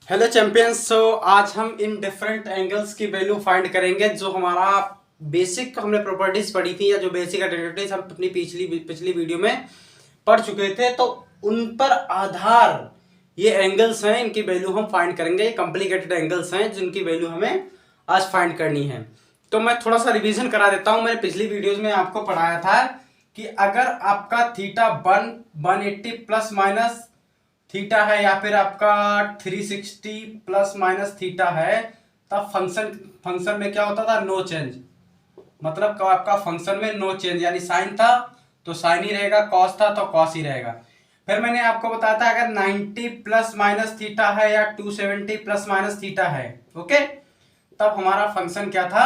Hello champions. आज हम in different angles की वैल्यू फाइंड करेंगे। जो हमारा बेसिक हमने प्रॉपर्टीज पढ़ी थी या जो बेसिक आइडेंटिटीज हम अपनी पिछली वीडियो में पढ़ चुके थे, तो उन पर आधार ये एंगल्स हैं, इनकी वैल्यू हम फाइंड करेंगे। ये कॉम्प्लिकेटेड एंगल्स हैं जिनकी वैल्यू हमें आज फाइंड करनी है। तो मैं थोड़ा सा रिवीजन करा देता हूं। मैंने पिछली वीडियोज में आपको पढ़ाया था कि अगर आपका थीटा 180 प्लस माइनस थीटा है या फिर आपका 360 प्लस माइनस थीटा है, तब फंक्शन में क्या होता था, नो चेंज। मतलब आपका फंक्शन में नो चेंज, यानी साइन था तो साइन ही रहेगा, कॉस था तो कॉस ही रहेगा। फिर मैंने आपको बताया था अगर 90 प्लस माइनस थीटा है या 270 प्लस माइनस थीटा है, ओके, तब हमारा फंक्शन क्या था,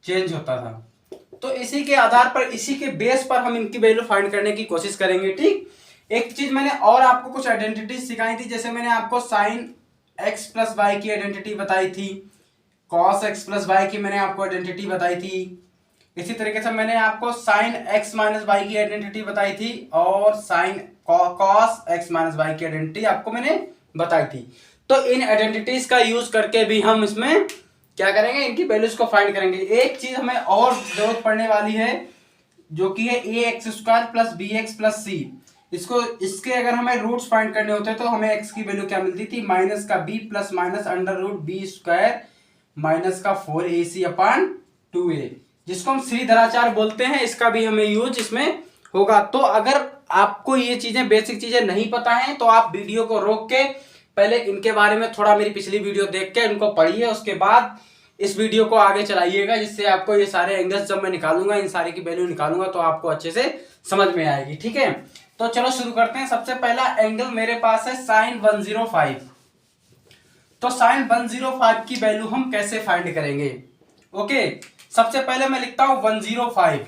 चेंज होता था। तो इसी के आधार पर, इसी के बेस पर हम इनकी वैल्यू फाइंड करने की कोशिश करेंगे। ठीक, एक चीज मैंने और आपको कुछ आइडेंटिटीज सिखाई थी। जैसे मैंने आपको साइन एक्स प्लस वाई की आइडेंटिटी बताई थी, कॉस एक्स प्लस वाई की मैंने आपको आइडेंटिटी बताई थी। इसी तरीके से मैंने आपको साइन एक्स माइनस वाई की आइडेंटिटी बताई थी और sine cos x minus y की आइडेंटिटी आपको मैंने बताई थी। तो इन आइडेंटिटीज का यूज करके भी हम इसमें क्या करेंगे, इनकी वैल्यूज को फाइंड करेंगे। एक चीज हमें और जरूरत पड़ने वाली है, जो कि है A X square plus B X plus C. इसके अगर हमें रूट्स फाइंड करने होते तो हमें एक्स की वैल्यू क्या मिलती थी, माइनस का b plus minus under root b square minus का 4ac अपान 2a, जिसको हम श्रीधराचार्य बोलते हैं। इसका भी हमें यूज इसमें होगा। तो अगर आपको ये चीजें, बेसिक चीजें नहीं पता है, तो आप वीडियो को रोक के पहले इनके बारे में थोड़ा मेरी पिछली वीडियो देख के इनको पढ़िए, उसके बाद इस वीडियो को आगे चलाइएगा, जिससे आपको ये सारे एंगल्स जब मैं निकालूंगा, इन सारे की वैल्यू निकालूंगा, तो आपको अच्छे से समझ में आएगी। ठीक है, तो चलो शुरू करते हैं। सबसे पहला एंगल मेरे पास है साइन 105। तो साइन 105 की वैल्यू हम कैसे फाइंड करेंगे? ओके, सबसे पहले मैं लिखता हूं 105।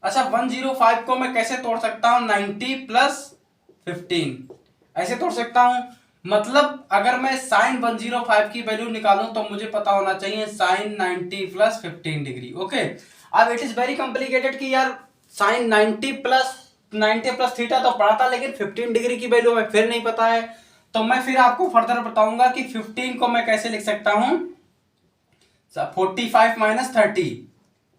अच्छा, 105 को मैं कैसे तोड़ सकता हूं, 90 प्लस 15 ऐसे तोड़ सकता हूं। मतलब अगर मैं साइन 105 की वैल्यू निकालूं तो मुझे पता होना चाहिए साइन 90 प्लस 15 डिग्री। ओके, अब इट इज वेरी कॉम्प्लिकेटेड कि यार साइन 90 प्लस थीटा तो पढ़ा था, लेकिन 15 डिग्री की वैल्यू हमें फिर नहीं पता है। तो मैं फिर आपको फर्दर बताऊंगा कि 15 को मैं कैसे लिख सकता हूं, 45 माइनस 30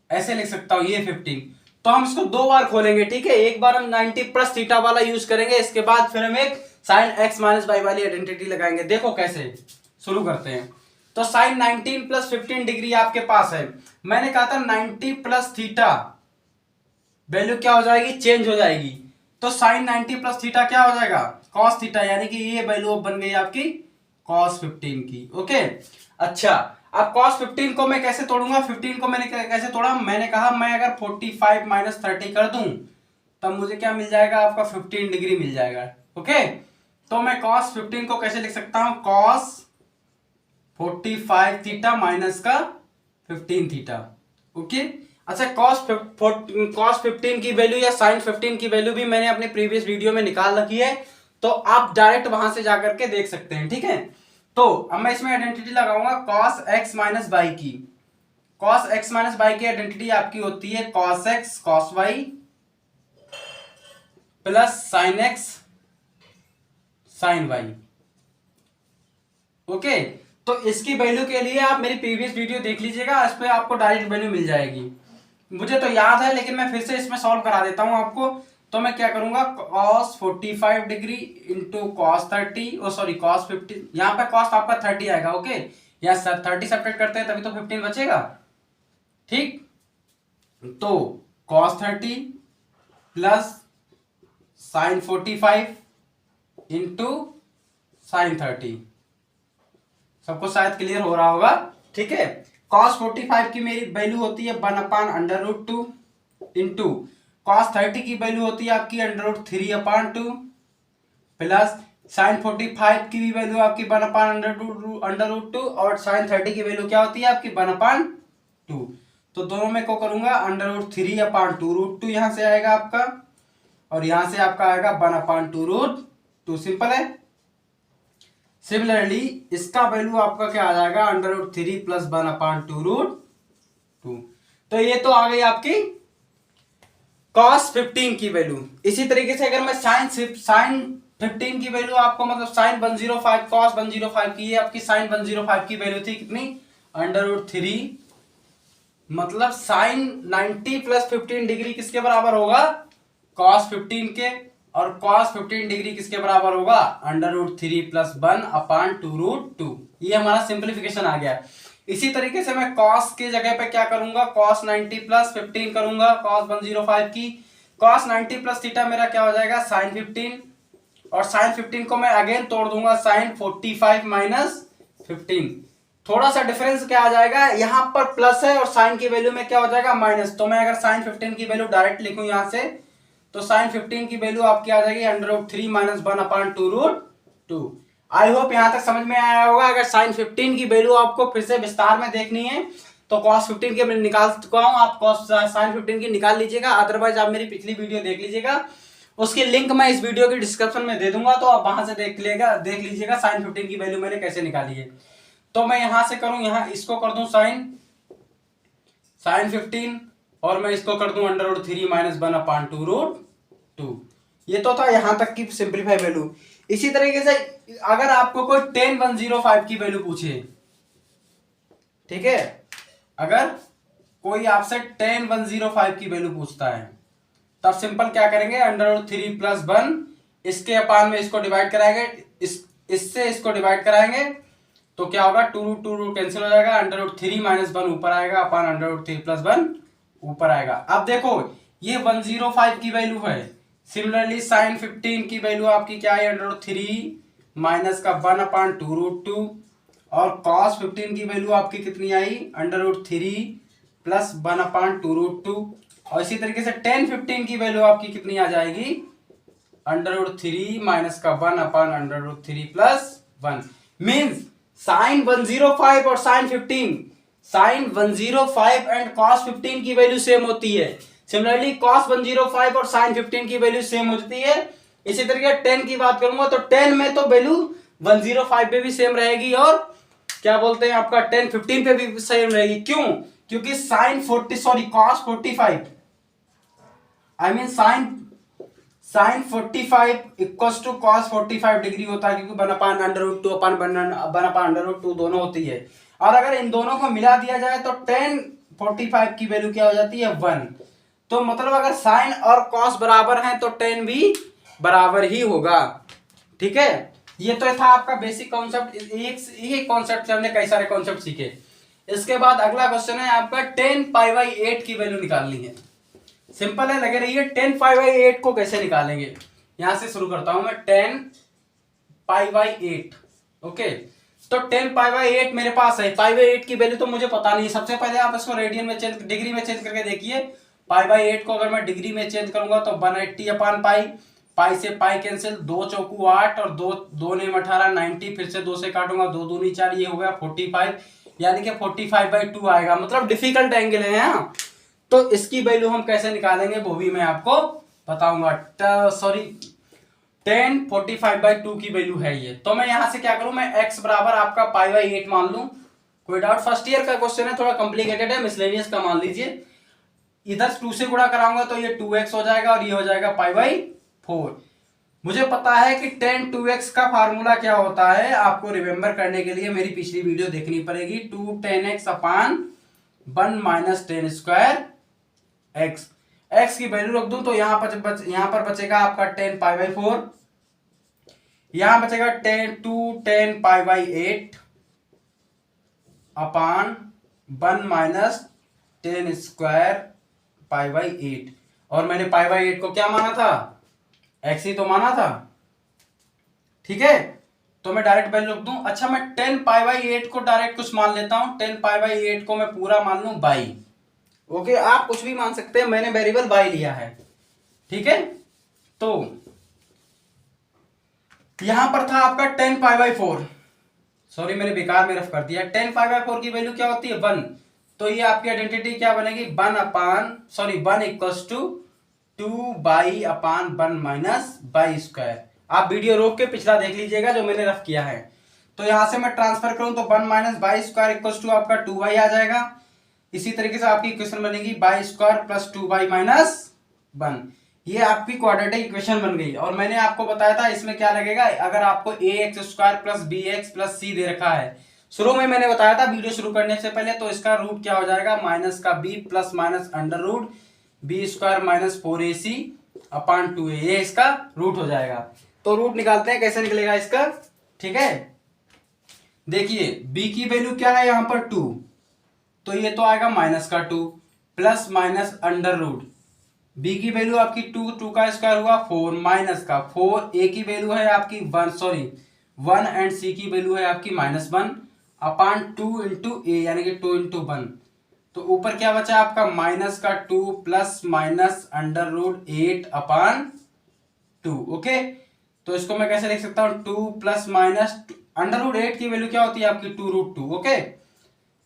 ऐसे लिख सकता हूं, ये 15। तो हम इसको दो बार खोलेंगे। ठीक है, एक बार हम 90 प्लस थीटा वाला यूज करेंगे, इसके बाद फिर हम एक साइन एक्स माइनस वाई वाली आइडेंटिटी लगाएंगे। देखो कैसे, शुरू करते हैं। तो साइन 19 प्लस 15 डिग्री आपके पास है। मैंने कहा था 90 प्लस थीटा वैल्यू क्या हो जाएगी, चेंज हो जाएगी। तो साइन 90 प्लस थीटा क्या हो जाएगा, कॉस थीटा, यानी कि ये वैल्यू बन गई आपकी कॉस 15 की। ओके, अच्छा, अब कॉस 15 को मैं कैसे तोड़ूंगा, 15 को मैंने कैसे तोड़ा, मैंने कहा मैं अगर 45 माइनस 30 कर दूं तब मुझे क्या मिल जाएगा, आपका 15 डिग्री मिल जाएगा। ओके, तो मैं कॉस 15 को कैसे लिख सकता हूं, कॉस 45 थीटा माइनस का 15 थीटा। ओके, अच्छा, कॉस 15 की वैल्यू या साइन 15 की वैल्यू भी मैंने अपने प्रीवियस वीडियो में निकाल रखी है, तो आप डायरेक्ट वहां से जाकर के देख सकते हैं। ठीक है, तो अब मैं इसमें आइडेंटिटी लगाऊंगा कॉस एक्स माइनस वाई की। कॉस एक्स माइनस वाई की आइडेंटिटी आपकी होती है cos x cos y plus sine x sine y. Okay, तो इसकी वैल्यू के लिए आप मेरी प्रीवियस वीडियो देख लीजिएगा, इस पे आपको डायरेक्ट वैल्यू मिल जाएगी। मुझे तो याद है, लेकिन मैं फिर से इसमें सॉल्व करा देता हूं आपको। तो मैं क्या करूंगा, cos 45 डिग्री इंटू कॉस 30, ओ सॉरी कॉस 50, यहाँ पे कॉस आपका 30 आएगा। ओके, या 30 सेपरेट करते हैं तभी तो 15 बचेगा। ठीक, तो cos 30 plus sine 45 into sine 30। सबको शायद क्लियर हो रहा होगा। ठीक है, cos 45 की मेरी वैल्यू होती है 1 upon under root 2 into cos 30 की वैल्यू होती है आपकी under root 3 upon 2 plus sine 45 की भी वैल्यू आपकी 1 अपान अंडर रूट 2 और साइन 30 की वैल्यू क्या होती है आपकी 1 अपान 2। तो दोनों में को करूंगा अंडर रूट 3 अपान 2 रूट 2 यहां से आएगा आपका, और यहां से आपका आएगा 1 अपान 2 रूट 2। सिंपल है। सिमिलरली इसका वैल्यू आपका क्या आ जाएगा, अंडर रूट 3 प्लस 1 अपान 2 रूट 2। तो ये तो आ गई आपकी cos 15 की वैल्यू। इसी तरीके से अगर मैं साइन 15 की वैल्यू आपको मतलब साइन 105 कॉस 105 की है, आपकी साइन 105 की वैल्यू थी कितनी, √3, मतलब साइन 90 प्लस 15 डिग्री किसके बराबर होगा, कॉस 15 के, और कॉस 15 डिग्री किसके बराबर होगा, √3 प्लस 1 अपान 2√2। ये हमारा सिंप्लीफिकेशन आ गया। इसी तरीके से मैं कॉस की जगह पे क्या करूंगा, कॉस 90 प्लस 15 करूंगा, कॉस 105 की, कॉस 90 प्लस थीटा मेरा क्या हो जाएगा, साइन 15, और साइन 15 को मैं अगेन तोड़ दूंगा, साइन 45 माइनस 15। थोड़ा सा डिफरेंस क्या आ जाएगा, यहां पर प्लस है और साइन की वैल्यू में क्या हो जाएगा, माइनस। तो मैं अगर साइन 15 की वैल्यू डायरेक्ट लिखूं यहां से, तो साइन 15 की वैल्यू आपकी आ जाएगी √3 माइनस 1 अपान 2√2। आई होप यहां तक समझ में आया होगा। अगर साइन 15 की वैल्यू आपको फिर से विस्तार में देखनी है तो कॉस 15 की मैं निकाल चुका हूं, आप कॉस साइन 15 की निकाल लीजिएगा, अदरवाइज आप मेरी पिछली वीडियो देख लीजिएगा, उसकी लिंक मैं इस वीडियो की डिस्क्रिप्शन में दे दूंगा, तो आप वहां से देख लीजिएगा साइन 15 की वैल्यू मैंने कैसे निकाली है। तो मैं यहां से करूं, यहां इसको कर दूं साइन 15, और मैं इसको कर दूं √3 माइनस 1 अपान 2√2। ये तो था यहां तक की सिंप्लीफाई वैल्यू। इसी तरीके से अगर आपको कोई tan 105 की वैल्यू पूछे, ठीक है, अगर कोई आपसे tan 105 की वैल्यू पूछता है, तब सिंपल क्या करेंगे, √3 प्लस 1, इसके अपान में इसको डिवाइड कराएंगे, इससे इसको डिवाइड कराएंगे, तो क्या होगा, 2√2 कैंसिल हो जाएगा, √3 माइनस 1 ऊपर आएगा अपान √3 प्लस 1 ऊपर आएगा। अब देखो ये 105 की वैल्यू है, सिमिलरली साइन 15 की वैल्यू आपकी क्या है, √3 माइनस का 1 अपान 2√2, और कॉस 15 की वैल्यू आपकी कितनी आई, √3 प्लस 1 अपान 2√2, और इसी तरीके से tan 15 की वैल्यू आपकी कितनी आ जाएगी, √3 माइनस का 1 अपान √3 प्लस 1। मीन्स साइन 105 और साइन 15, साइन 105 एंड कॉस 15 की वैल्यू सेम होती है। सिमिलरली कॉस 105 और साइन 15 की वैल्यू सेम होती है। इसी तरीके tan की बात करूंगा तो tan में तो वैल्यू 105 पे भी सेम रहेगी, और क्या बोलते हैं आपका tan 15 पे भी सेम रहेगी। क्यों, क्योंकि cos 45, I mean sine 45 equals to cos 45 degree होता है, क्योंकि 1 अपान √2 अपान 1 अपान √2 दोनों होती है। और अगर इन दोनों को मिला दिया जाए तो tan 45 की वैल्यू क्या हो जाती है, 1। तो मतलब अगर साइन और कॉस बराबर हैं तो tan भी बराबर ही होगा। ठीक है, ये तो था आपका बेसिक कॉन्सेप्ट। एक कॉन्सेप्ट से हमने कई सारे कॉन्सेप्ट सीखे। इसके बाद अगला क्वेश्चन है आपका tan π/8 की वैल्यू निकालनी है। सिंपल है, लगे रहिए। tan π/8 को कैसे निकालेंगे, यहां से शुरू करता हूं मैं। tan π/8, ओके, तो tan π/8 मेरे पास है। π/8 की वैल्यू तो मुझे पता नहीं। सबसे पहले आप इसको रेडियन में चेंज, डिग्री में चेंज करके देखिए। π/8 को अगर मैं डिग्री में चेंज करूंगा तो 180 अपान पाई, पाई से पाई कैंसिल, 2 चौकू 8 और 2 ने 18, 90, फिर से 2 से काटूंगा, 2 दूनी 4, ये हो गया 45, यानी कि 45/2 आएगा। मतलब डिफिकल्ट एंगल है यहाँ, तो इसकी वैल्यू हम कैसे निकालेंगे वो भी मैं आपको बताऊंगा। सॉरी, tan 45/2 की वैल्यू है ये। तो मैं यहां से क्या करूं, मैं x बराबर आपका π/8 मान लूं। कोई डाउट? फर्स्ट ईयर का क्वेश्चन है, थोड़ा कॉम्प्लिकेटेड है, मिसलेनियस का मान लीजिए। इधर 2 से गुणा कराऊंगा तो ये 2x हो जाएगा और ये हो जाएगा π/4। मुझे पता है कि tan 2x का फार्मूला क्या होता है। आपको रिमेंबर करने के लिए मेरी पिछली वीडियो देखनी पड़ेगी। 2 tan x अपान 1 minus tan square x। x की वैल्यू रख दूं तो यहां पर बचेगा आपका tan π/4, यहां बचेगा 2 tan π/8 अपान 1 माइनस tan स्क्वायर π/8। और मैंने π/8 को क्या माना था, x ही तो माना था। ठीक है, तो मैं डायरेक्ट वैल्यू रख दूं। अच्छा, मैं tan π/8 को डायरेक्ट कुछ मान लेता हूं। tan π/8 को मैं पूरा मान लूं बाई। ओके, आप कुछ भी मान सकते हैं, मैंने वेरिएबल बाई लिया है। ठीक है, तो यहां पर था आपका tan π/4, सॉरी मैंने बेकार में रफ कर दिया। tan π/4 की वैल्यू क्या होती है, 1। तो ये आपकी आइडेंटिटी क्या बनेगी, 1 equals to 2 by upon 1 minus by square. आप वीडियो रोक के पिछला देख लीजिएगा जो मैंने रफ किया है। तो यहां से मैं ट्रांसफर करूं तो 1 minus by square equals to आपका 2 आ जाएगा। इसी तरीके से आपकी इक्वेशन बनेगी बाई स्क्वायर प्लस 2 माइनस 1। ये आपकी क्वाड्रेटिक इक्वेशन बन गई। और मैंने आपको बताया था इसमें क्या लगेगा, अगर आपको A X square plus B X plus C दे रखा है, शुरू में मैंने बताया था वीडियो शुरू करने से पहले, तो इसका रूट क्या हो जाएगा, माइनस का b plus minus under root b square minus 4ac upon 2a, ये इसका रूट हो जाएगा। तो रूट निकालते हैं, कैसे निकलेगा इसका, ठीक है। देखिए b की वैल्यू क्या है यहां पर 2, तो ये तो आएगा माइनस का 2 plus minus under root b की वैल्यू आपकी 2 का स्क्वायर हुआ 4 माइनस का 4, a की वैल्यू है आपकी 1 सॉरी 1 एंड c की वैल्यू है आपकी -1 अपॉन 2 इंटू ए यानी कि 2 इंटू 1। तो ऊपर क्या बचा आपका माइनस का 2 plus minus under root 8 upon 2। Okay, तो इसको मैं कैसे लिख सकता हूं, 2 प्लस माइनस अंडर रूट 8 की वैल्यू क्या होती है आपकी 2√2। ओके,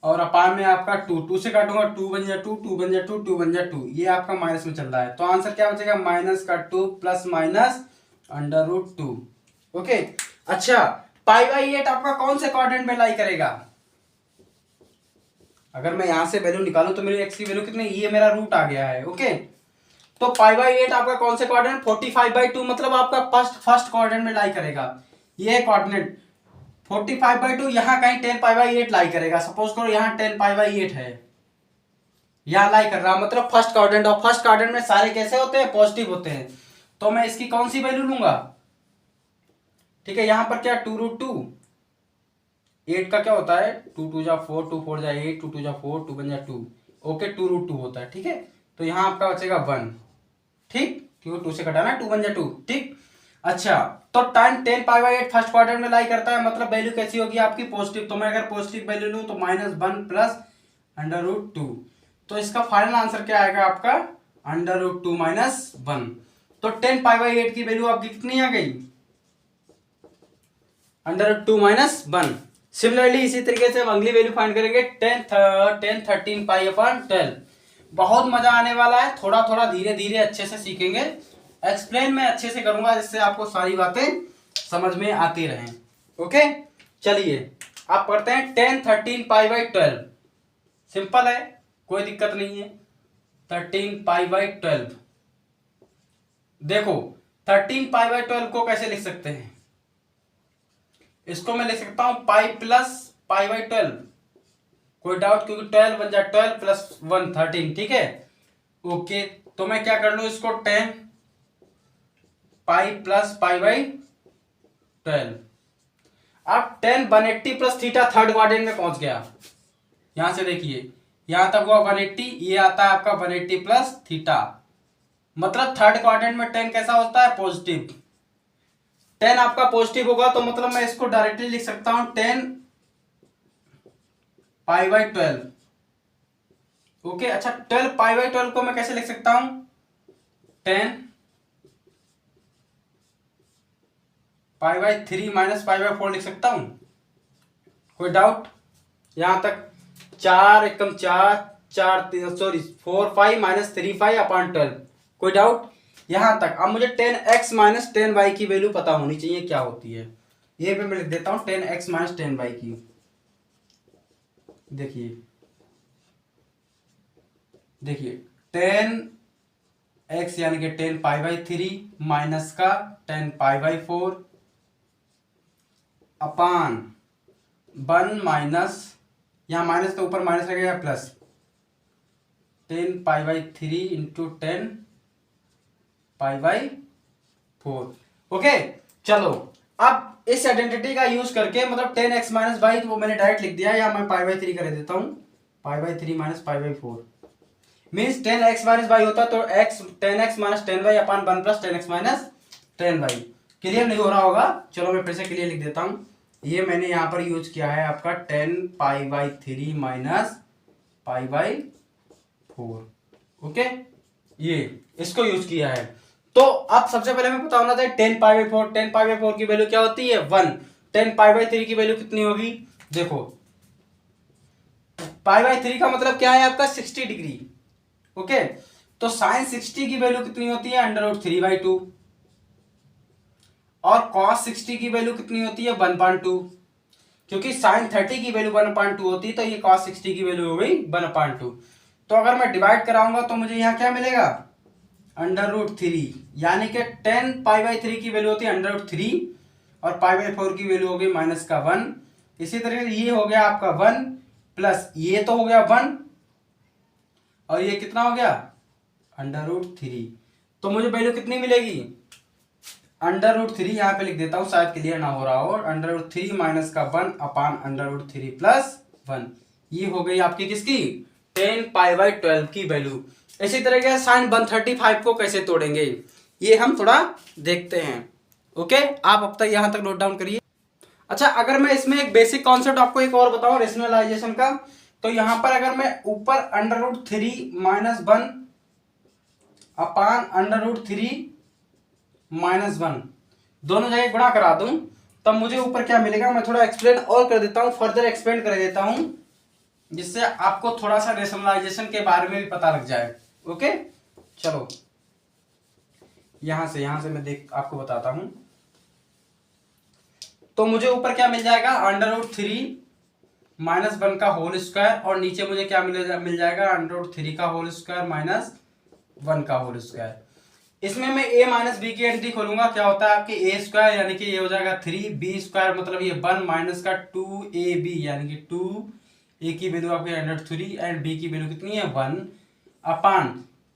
और अपान में आपका 2 से काटूंगा 2 बन जा 2 2 बन जा 2 2 बन जा 2, ये आपका माइनस में चल रहा है। तो आंसर क्या बचेगा, माइनस का 2 plus minus under root 2। Okay, अच्छा π/8 आपका कौन से क्वाड्रेंट में लाई करेगा, अगर मैं यहां से वैल्यू निकालूं तो मेरी एक्स की वैल्यू कितनी, ये मेरा रूट आ गया है। ओके, तो π/8 आपका कौन से क्वाड्रेंट, 45/2 मतलब आपका फर्स्ट क्वाड्रेंट में लाई करेगा। ये है क्वाड्रेंट 45/2, यहां कहीं 10π/8 लाई करेगा। सपोज करो यहां 10π/8 है, यहां लाई कर रहा, मतलब फर्स्ट क्वाड्रेंट, और फर्स्ट क्वाड्रेंट में सारे कैसे होते हैं, पॉजिटिव होते हैं। तो मैं इसकी कौन सी वैल्यू लूंगा, ठीक है, यहां पर क्या 2√2, 8 का क्या होता है 2 2 जा 4 2 4 जा 8 2 2 जा 4 2 1 जा 2। ओके, 2√2 होता है, ठीक है। तो यहां आपका बचेगा 1, ठीक, क्योंकि 2 से घटाना 2 1 जा 2, ठीक। अच्छा, तो tan 10π/8 फर्स्ट क्वाड्रेंट में लाई करता है, मतलब वैल्यू कैसी होगी आपकी पॉजिटिव। तो मैं अगर पॉजिटिव वैल्यू लूं तो -1 प्लस अंडर रूट 2, तो इसका फाइनल आंसर क्या आएगा आपका अंडर रूट 2 माइनस 1। तो 10π/8 की वैल्यू आपकी कितनी आ गई, अंडर रूट 2 माइनस 1। सिमिलरली इसी तरीके से हम अगली वैल्यू फाइंड करेंगे 10 13π/12। बहुत मजा आने वाला है, थोड़ा थोड़ा धीरे धीरे अच्छे से सीखेंगे, एक्सप्लेन मैं अच्छे से करूंगा जिससे आपको सारी बातें समझ में आती रहें। ओके, चलिए आप पढ़ते हैं 10 13π/12। सिंपल है, कोई दिक्कत नहीं है। 13π/12, देखो 13π/12 को कैसे लिख सकते हैं, इसको मैं लिख सकता हूं पाई प्लस π/12, कोई डाउट, क्योंकि 12 बन जा 12 प्लस 1 13, ठीक है। ओके, तो मैं क्या कर लू इसको 10 पाई प्लस π/12। अब 10 180 प्लस थीटा थर्ड क्वाड्रेंट में पहुंच गया, यहां से देखिए यहां तक हुआ 180, ये आता है आपका 180 प्लस थीटा, मतलब थर्ड क्वाड्रेंट में 10 कैसा होता है पॉजिटिव। 10 आपका पॉजिटिव होगा तो मतलब मैं इसको डायरेक्टली लिख सकता हूं 10 π/12। ओके, अच्छा 12 π/12 को मैं कैसे लिख सकता हूं 10 π/3 माइनस π/4 लिख सकता हूं, कोई डाउट यहां तक, 4 एकम 4 4 सॉरी 4 5 माइनस 3 5 अपॉन 12, कोई डाउट यहां तक। अब मुझे 10x माइनस 10y की वैल्यू पता होनी चाहिए क्या होती है, ये पे मैं लिख देता हूं 10x माइनस 10y की। देखिए 10x यानी कि 10π/3 माइनस का 10π/4 अपान 1 माइनस, यहां माइनस के ऊपर माइनस लगेगा प्लस 10π/3 इंटू 10π/4। ओके, चलो अब इस आइडेंटिटी का यूज करके, मतलब 10x माइनस वाई वो मैंने डायरेक्ट लिख दिया, या मैं π/3 कर देता हूं, π/3 minus π/4 means 10x minus Y होता तो x 10x माइनस 10y अपान 1 plus 10x minus 10y। Clear नहीं हो रहा होगा, चलो मैं फिर से क्लियर लिख देता हूं। ये मैंने यहां पर यूज किया है आपका 10π/3 माइनस π/4। ओके, ये इसको यूज किया है। तो अब सबसे पहले मैं बताऊंगा 10π/4, 10π/4 की वैल्यू क्या होती है 1, 10π/3 की वैल्यू कितनी होगी, देखो π/3 का मतलब क्या है आपका 60 डिग्री। ओके, तो साइन 60 की वैल्यू कितनी होती है √3/2, और cos 60 की वैल्यू कितनी होती है 1/2, क्योंकि साइन 30 की वैल्यू 1/2 होती है, तो ये cos 60 की वैल्यू हो गई 1/2। तो अगर मैं डिवाइड कराऊंगा तो मुझे यहां क्या मिलेगा √3, यानी कि 10 π/3 की वैल्यू होती है √3 और π/4 की वैल्यू हो गई -1। इसी तरह ये हो गया आपका 1 प्लस ये तो हो गया 1 और ये कितना हो गया √3। तो मुझे वैल्यू कितनी मिलेगी √3, यहाँ पे लिख देता हूँ शायद क्लियर ना हो रहा हो, √3 माइनस का 1 अपान √3 प्लस 1। ये हो गई आपकी किसकी 10π/12 की वैल्यू। इसी तरह के साइन 135 को कैसे तोड़ेंगे ये हम थोड़ा देखते हैं। ओके, आप अब तक यहां तक नोट डाउन करिए। अच्छा, अगर मैं इसमें एक बेसिक कॉन्सेप्ट आपको एक और बताऊं रेशनलाइजेशन का, तो यहां पर अगर मैं ऊपर √3 माइनस 1 अपान √3 माइनस 1 दोनों जगह गुणा करा दूं, तब मुझे ऊपर क्या मिलेगा, मैं थोड़ा एक्सप्लेन और कर देता हूं, फर्दर एक्सप्लेन कर देता हूं, जिससे आपको थोड़ा सा रेशनलाइजेशन के बारे में भी पता लग जाए। ओके, चलो यहां से मैं आपको बताता हूं। तो मुझे ऊपर क्या मिल जाएगा √3 माइनस 1 का होल स्क्वायर, और नीचे मुझे क्या मिल जाएगा √3 का होल स्क्वायर माइनस 1 का होल स्क्वायर। इसमें मैं a माइनस बी की एंट्री खोलूंगा, क्या होता है आपकी a स्क्वायर यानी कि ये हो जाएगा 3, b स्क्वायर मतलब ये 1 माइनस का 2ab यानी कि 2, a की वैल्यू आपकी √3 एंड b की वैल्यू कितनी है 1 अपान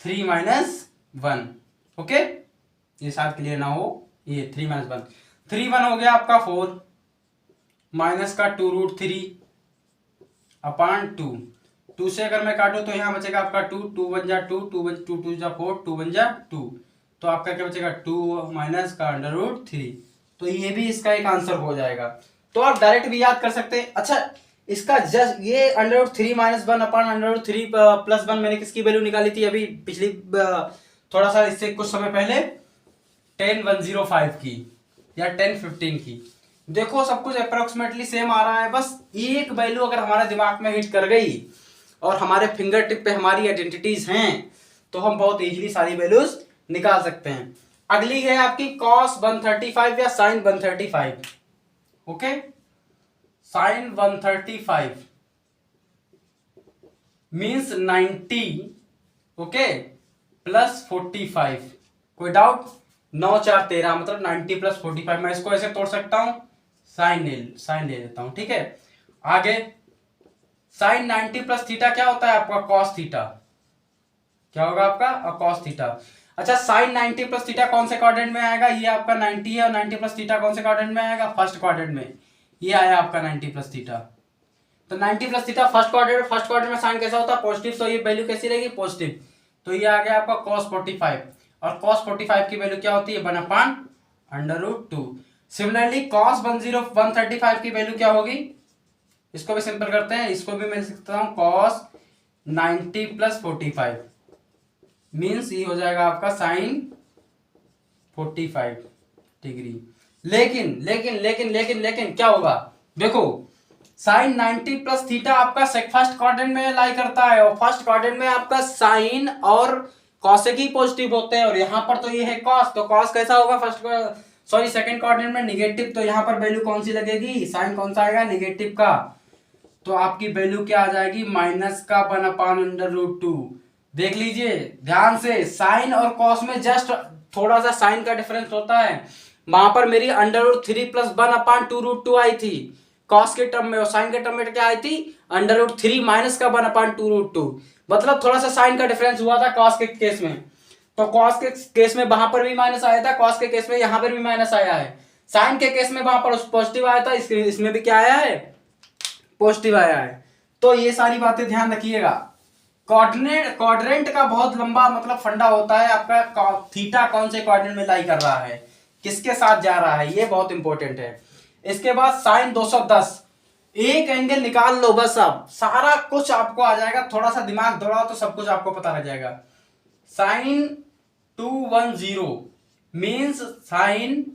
3 माइनस 1। ओके, ये शायद क्लियर ना हो, ये 3 माइनस 1, 3 1 हो गया आपका 4 माइनस का 2√3 अपान 2 से अगर मैं काटूं तो यहां बचेगा आपका 2 2 1 जा 2 2 2 2 जा 4 2 1 जा 2, तो आपका क्या बचेगा 2 माइनस का √3। तो ये भी इसका एक आंसर हो जाएगा। तो आप डायरेक्ट भी याद कर सकते हैं। अच्छा, इसका जस्ट ये √3 माइनस 1 अपान √3 प्लस 1 मैंने किसकी वैल्यू निकाली थी अभी पिछली थोड़ा सा इससे कुछ समय पहले 10/105 की या 10/15 की। देखो सब कुछ अप्रोक्सीमेटली सेम आ रहा है, बस एक वैल्यू अगर हमारे दिमाग में हिट कर गई और हमारे फिंगर टिप पे हमारी आइडेंटिटीज हैं तो हम बहुत इजीली सारी वैल्यूज निकाल सकते हैं। अगली है आपकी cos 135 या sin 135। Okay, sin 135 means 90 okay plus 45। कोई डाउट? 9 4 13 मतलब 90 प्लस 45। मैं इसको ऐसे तोड़ सकता हूं, साइन ले लेता हूं, ठीक है। आगे साइन 90 प्लस थीटा क्या होता है आपका कॉस थीटा, क्या होगा आपका कॉस थीटा। अच्छा, साइन 90 प्लस थीटा कौन से क्वाड्रेंट में आएगा, ये आपका 90 है, और 90 प्लस थीटा कौन से क्वाड्रेंट में आएगा फर्स्ट क्वाड्रेंट में, ये आया आपका 90 प्लस थीटा। तो 90 प्लस थीटा फर्स्ट क्वाड्रेंट में साइन कैसा होता है पॉजिटिव, तो ये वैल्यू कैसी रहेगी पॉजिटिव, तो ये आ गया आपका cos 45, और cos 45 की वैल्यू क्या होती है 1/√2। सिमिलरली cos 135 की वैल्यू क्या होगी, इसको भी सिंपल करते हैं, इसको भी मैं लिख सकता हूं cos 90 प्लस 45 मीन्स ये हो जाएगा आपका साइन 45 डिग्री। लेकिन लेकिन लेकिन लेकिन लेकिन क्या होगा, देखो साइन 90 प्लस थीटा आपका फर्स्ट क्वाड्रेंट में लाई करता है, और फर्स्ट क्वाड्रेंट में आपका साइन और कॉसेक ही पॉजिटिव होते हैं, और यहां पर तो ये है कॉस, तो कॉस कैसा होगा सेकंड क्वाड्रेंट में निगेटिव, तो यहां पर वैल्यू कौन सी लगेगी, साइन कौन सा आएगा नेगेटिव का, तो आपकी वैल्यू क्या आ जाएगी माइनस का 1/√2। देख लीजिए ध्यान से, साइन और कॉस में जस्ट थोड़ा सा साइन का डिफरेंस होता है, वहां पर मेरी √3 प्लस 1/2√2 आई थी कॉस के टर्म में, और साइन के टर्म में क्या आई थी √3 माइनस का 1/2√2, मतलब थोड़ा सा साइन का डिफरेंस हुआ था कॉस के केस में, तो कॉस के केस में वहां पर भी माइनस आया था, कॉस के केस में यहां पर भी माइनस आया है, साइन के केस में वहां पर पॉजिटिव आया था, इसमें भी क्या आया है पॉजिटिव आया है। तो ये सारी बातें ध्यान रखिएगा। क्वाड्रेंट का बहुत लंबा मतलब फंडा होता है आपका, थीटा कौन से क्वाड्रेंट में लाई कर रहा है, किसके साथ जा रहा है, ये बहुत इंपॉर्टेंट है। इसके बाद साइन 210, एक एंगल निकाल लो बस, अब सारा कुछ आपको आ जाएगा, थोड़ा सा दिमाग दौड़ाओ तो सब कुछ आपको पता लग जाएगा। साइन 210 मीन्स साइन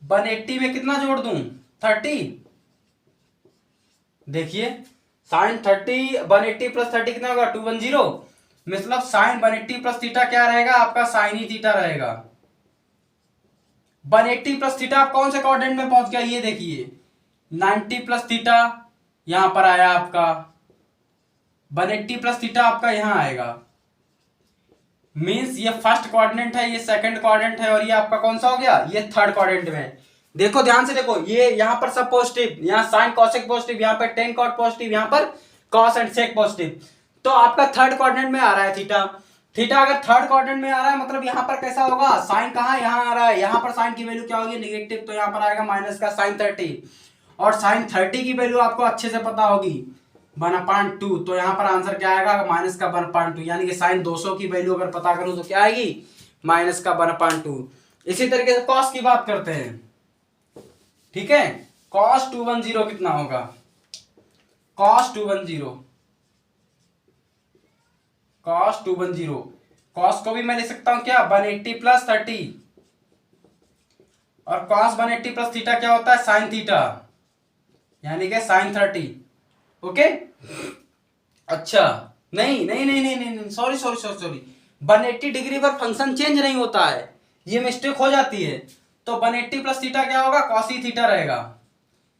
180 में कितना जोड़ दूं 30, देखिए साइन 180 प्लस 30 कितना होगा 210, मतलब साइन 180 प्लस थीटा क्या रहेगा आपका साइन ही थीटा रहेगा। 180 प्लस थीटा कौन से क्वाड्रेंट में पहुंच गया, ये देखिए 90 प्लस थीटा यहां पर आया आपका, 180 प्लस थीटा आपका यहां आएगा, मीन्स ये फर्स्ट क्वाड्रेंट है, ये सेकंड क्वाड्रेंट है, और ये आपका कौन सा हो गया, ये थर्ड क्वाड्रेंट में। देखो ध्यान से देखो, ये यहाँ पर सब पॉजिटिव, यहाँ साइन कॉसेक पॉजिटिव, यहाँ पर टेन कॉट पॉजिटिव, यहाँ पर कॉस एंड सेक पॉजिटिव। तो आपका थर्ड क्वाड्रेंट में आ रहा है थीटा। थीटा अगर थर्ड क्वाड्रेंट में आ रहा है मतलब यहाँ पर कैसा होगा, साइन कहाँ, यहाँ आ रहा है, यहाँ पर साइन की वैल्यू क्या होगी, नेगेटिव, तो यहाँ पर आएगा माइनस का साइन 30। और साइन 30 की वैल्यू आपको अच्छे से पता होगी 1/2, तो यहाँ पर आंसर क्या आएगा, माइनस का 1/2, यानी कि साइन 200 की वैल्यू अगर पता करूं तो क्या आएगी, माइनस का 1/2। इसी तरीके से कॉस की बात करते हैं, ठीक है। कॉस 210 कितना होगा, कॉस 210, कॉस 210, कॉस को भी मैं लिख सकता हूं क्या, 180 प्लस 30, और कॉस 180 प्लस थीटा क्या होता है, साइन थीटा, यानी कि साइन 30। ओके, अच्छा, नहीं नहीं नहीं नहीं नहीं, sorry sorry sorry sorry, 180 degree पर फंक्शन चेंज नहीं होता है, ये मिस्टेक हो जाती है। तो 180 प्लस थीटा क्या होगा, कॉस ही थीटा रहेगा,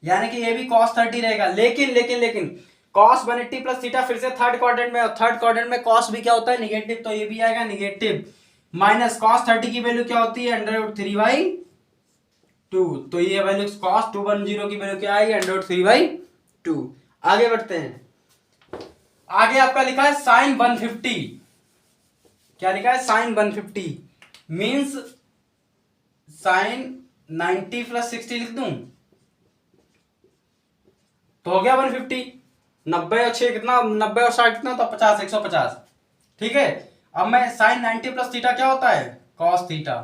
यानी कि ये भी कॉस 30 रहेगा। लेकिन लेकिन लेकिन कॉस 180 प्लस थीटा फिर से थर्ड क्वाड्रेंट में, और थर्ड क्वाड्रेंट में कॉस भी क्या होता है, निगेटिव, तो ये भी आएगा निगेटिव। माइनस कॉस 30 की वैल्यू क्या होती है, √3/2, तो ये वैल्यू कॉस 210 की वैल्यू क्या आएगी, √3/2। आगे बढ़ते हैं, आगे आपका लिखा है साइन 150, क्या लिखा है, साइन 150 मीन्स साइन 90 प्लस 60 लिख दूं तो हो गया 150। 90 और 6 कितना, 90 और 60 कितना, तो 50, 150, ठीक है। अब मैं साइन 90 प्लस थीटा क्या होता है, कॉस थीटा,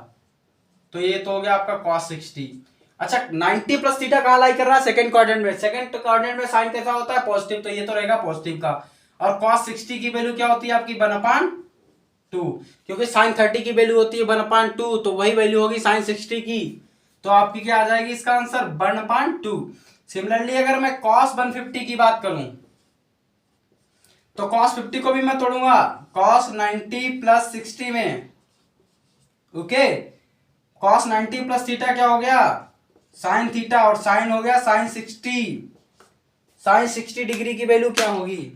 तो ये तो हो गया आपका कॉस 60। अच्छा, 90 प्लस थीटा कहाँ लाई कर रहा है, सेकंड क्वाड्रेंट में, सेकंड क्वाड्रेंट में साइन कैसा होता है, पॉजिटिव, तो ये तो रहेगा पॉजिटिव का। और कॉस 60 की वैल्यू क्या होती है आपकी, 1/2, क्योंकि साइन 30 की वैल्यू होती है 1/2, तो वही वैल्यू होगी साइन 60 की, तो आपकी क्या आ जाएगी इसका आंसर, 1/2। सिमिलरली अगर मैं कॉस 150 की बात करूं तो कॉस 50 को भी मैं तोड़ूंगा कॉस 90 प्लस 60 में, ओके। कॉस 90 प्लस थीटा क्या हो गया, साइन थीटा, और साइन हो गया साइन 60, साइन 60 डिग्री की वैल्यू क्या होगी,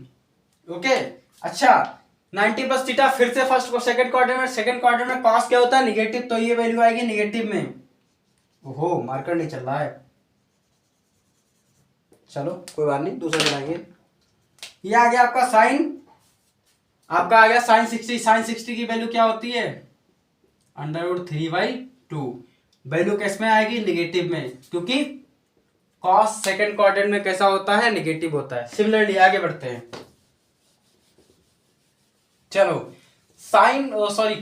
ओके। अच्छा, 90 प्लस थीटा फिर से फर्स्ट को सेकंड क्वाड्रेंट में, सेकंड क्वाड्रेंट में कॉस क्या होता है, निगेटिव, तो ये वैल्यू आएगी निगेटिव में। ओहो, मार्कर नहीं चल रहा है, चलो कोई बात नहीं, दूसरा बनाएंगे। ये आ गया आपका साइन, आपका आ गया साइन 60, साइन 60 की वैल्यू क्या होती है, √3/2, वैल्यू किस में आएगी, निगेटिव में, क्योंकि कॉस सेकंड क्वाड्रेंट में कैसा होता है, निगेटिव होता है। सिमिलरली आगे बढ़ते हैं, चलो साइन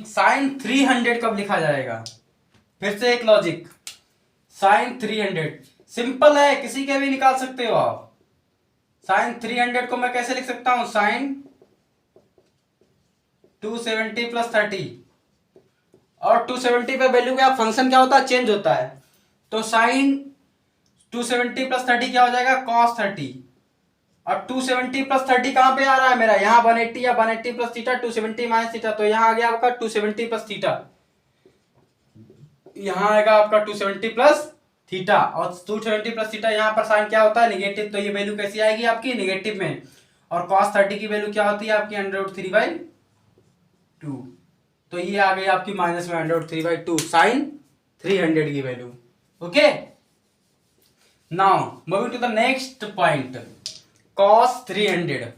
साइन 300 कब लिखा जाएगा, फिर से एक लॉजिक, साइन 300 सिंपल है, किसी के भी निकाल सकते हो आप। साइन 300 को मैं कैसे लिख सकता हूं, साइन 270 प्लस 30, और 270 पे वैल्यू क्या, फंक्शन क्या होता है, चेंज होता है, तो साइन 270 प्लस 30 क्या हो जाएगा, कॉस 30, और 270 प्लस 30 कहां पे आ रहा है मेरा, यहाँ 180 या 180 प्लस थीटा, 270 माइनस थीटा, तो यहाँ आ गया आपका 270 प्लस थीटा, यहाँ आएगा आपका 270 प्लस थीटा, और 270 प्लस थीटा, यहाँ पर साइन क्या होता है, निगेटिव, तो ये वैल्यू कैसी आएगी आपकी, निगेटिव में। और कॉस 30 की वैल्यू क्या होती है आपकी, √3/2, तो ये आ गई आपकी माइनस में √3/2 साइन 300 की value, okay. Now moving to the next point, cos 300,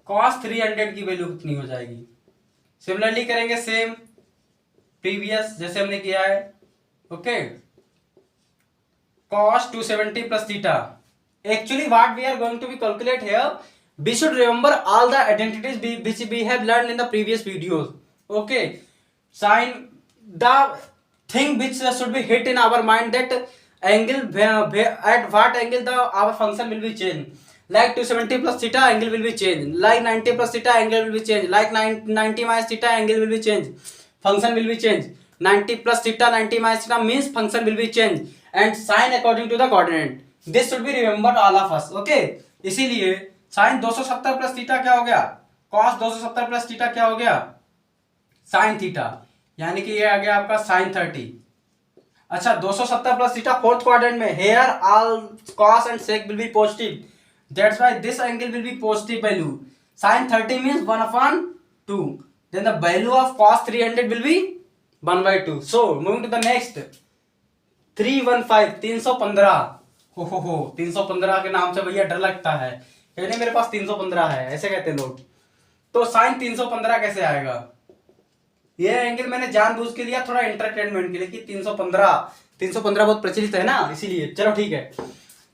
cos 300 की वैल्यू कितनी हो जाएगी, सिमिलरली करेंगे सेम प्रीवियस जैसे हमने किया है, okay. cos 270 plus theta, actually what we are going to be calculate here, we should remember all the identities which we have learned in the previous videos, okay. Sin, the thing which should be hit in our mind, that angle, at what angle our function will be changed, like 270 plus theta angle will be changed, like 90 plus theta angle will be changed, like 90 minus theta angle will be changed, function will be changed, 90 plus theta 90 minus theta means function will be changed, and sin according to the coordinate, this should be remembered all of us, okay. इसीलिए sin 270 plus theta क्या हो गया, cos 270 plus theta क्या हो गया, sin theta, यानी कि ये आ गया आपका sin 30। अच्छा, 270 प्लस थीटा फोर्थ क्वाड्रेंट में, here all cos and sec will be positive, that's why this angle will be positive value, sin 30 means 1/2, then the value of cos 300 will be 1/2. So moving to the next 315 315 हो 315 के नाम से भैया डर लगता है, कहने मेरे पास 315 है, ऐसे कहते हैं लोग। तो साइन 315 कैसे आएगा? ये एंगल मैंने जानबूझ के लिया थोड़ा एंटरटेनमेंट के लिए कि 315 बहुत प्रचलित है ना, इसीलिए। चलो ठीक है,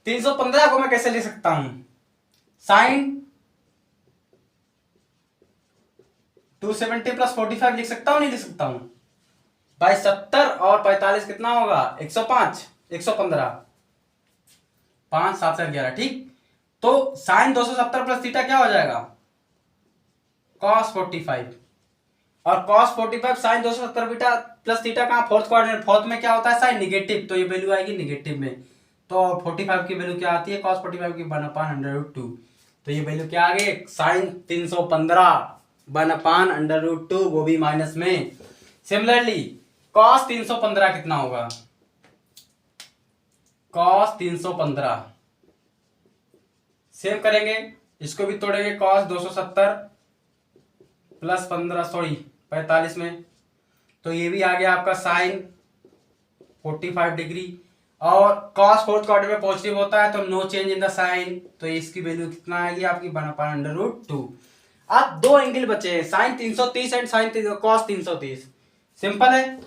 315 को मैं कैसे ले सकता हूं? साइन 270 प्लस 45 लिख सकता हूं, नहीं लिख सकता हूं? भाई 70 और 45 कितना होगा? 105 115 5 7 7 11, ठीक। तो साइन 270 प्लस थीटा क्या हो जाएगा? cos 45, और cos 45 sine 270 beta plus theta कहां? Fourth quadrant. फोर्थ में क्या होता है? साइन नेगेटिव, तो ये वैल्यू आएगी नेगेटिव में। तो 45 की वैल्यू क्या आती है? cos 45 की 1/√2। तो ये वैल्यू क्या आ गई? साइन 315 1/√2, वो भी माइनस में। सिमिलरली cos 315 कितना होगा? cos 315 सेम करेंगे, इसको भी तोड़ेंगे। cos 270 प्लस 45 में, तो ये भी आ गया आपका साइन 45 डिग्री। और cos फोर्थ क्वाड्रेंट में पॉजिटिव होता है तो no change in the sine, तो इसकी वैल्यू कितना आएगी आपकी? 1/√2। अब दो एंगल बचे हैं, sine 330 and sine cos 330। Simple है,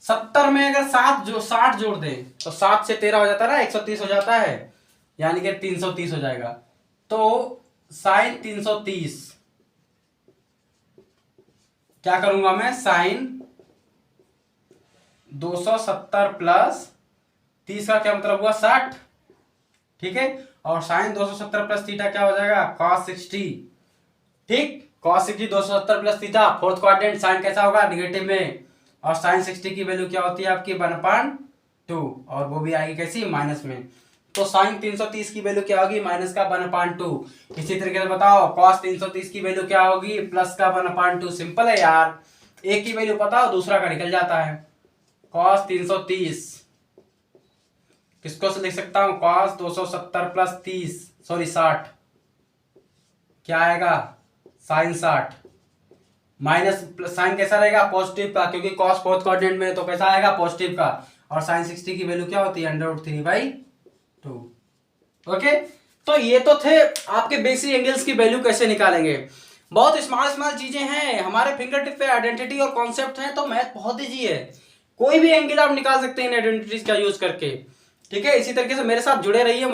70 में अगर 60 जोड़ दें तो 7 से 13 हो जाता है ना, 130 हो जाता है, यानी कि 330 हो जाएगा। तो साइन 330 क्या करूंगा मैं? साइन 270 प्लस 30 का क्या मतलब हुआ? 60, ठीक है। और साइन 270 प्लस थीटा क्या हो जाएगा? cos 60, ठीक। cos 60 270 plus theta, fourth quadrant, sine कैसा होगा? नेगेटिव में। और साइन 60 की वैल्यू क्या होती है आपकी? 1/2, और वो भी आएगी कैसी? माइनस में। तो साइन 330 की वैल्यू क्या होगी? माइनस का 1/2। इसी तरीके से बताओ cos 330 की वैल्यू क्या होगी? प्लस का 1/2। सिंपल है यार, एक की वैल्यू पता हो दूसरा का निकल जाता है। cos 330 किसको से लिख सकता हूं? cos 270 प्लस 60 क्या आएगा? साइन 60 माइनस साइन कैसा रहेगा? पॉजिटिव का, क्योंकि cos फोर्थ क्वाड्रेंट में, तो कैसा आएगा? पॉजिटिव का। और साइन 60 की वैल्यू क्या होती है? √3/2। ओके, तो ये तो थे आपके बेसिक एंगल्स की वैल्यू कैसे निकालेंगे। बहुत स्मॉल चीजें हैं हमारे फिंगर टिप पे, आइडेंटिटी और कॉन्सेप्ट है, तो मैथ बहुत ईजी है। कोई भी एंगल आप निकाल सकते हैं इन आइडेंटिटीज का यूज करके, ठीक है। इसी तरीके से मेरे साथ जुड़े रहिए।